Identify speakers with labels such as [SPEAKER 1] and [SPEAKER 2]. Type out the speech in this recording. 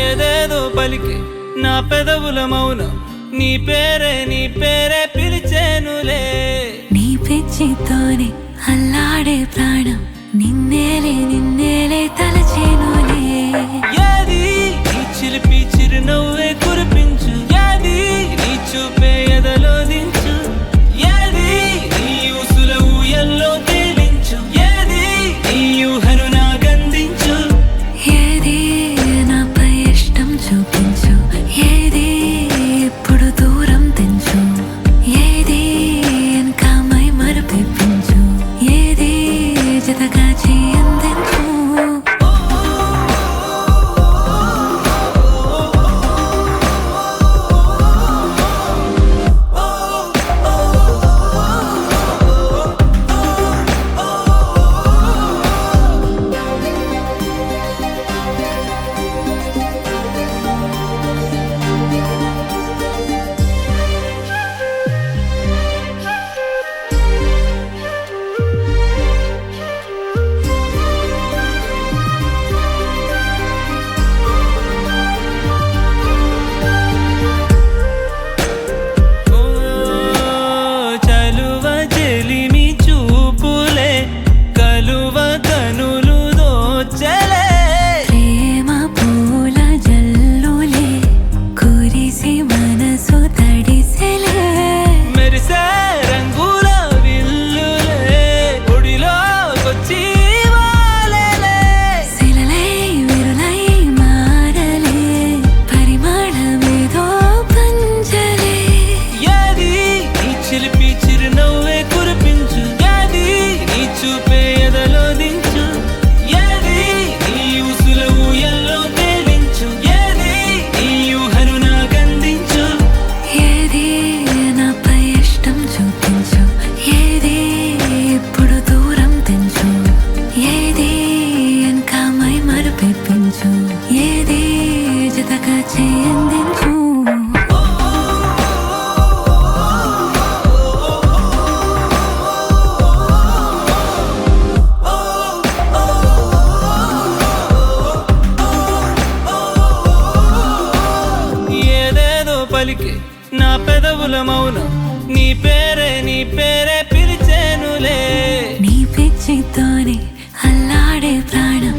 [SPEAKER 1] ఏదేదో పలికే నా పెదవుల మౌనం నీ పేరే పిలిచేనులే.
[SPEAKER 2] నీ పిచ్చితోనే అల్లాడే ప్రాణం నిన్నేలే తలచేనులే.
[SPEAKER 1] ఏది నీ చిలిపి చిరునవ్వే కురిపించు, ఏది నీ చూపే ఎదలో దించు, ఏది నీ ఊసుల ఊయల్లో తేలించు, ఏది నీ ఊహను నాగందించు.
[SPEAKER 2] ఏది నాపై ఇష్టం చూపించు, ఏది ఇప్పుడు దూరం తెంచు, ఏది ఇంకా మై మరపించు, ఏది జతగా చేయందించు. ఏది జతగా చేయందించు.
[SPEAKER 1] ఏదేదో పలికే నా పెదవుల మౌనం నీ పేరే పిలిచేనులే.
[SPEAKER 2] నీ పిచ్చితోనే అల్లాడే ప్రాణం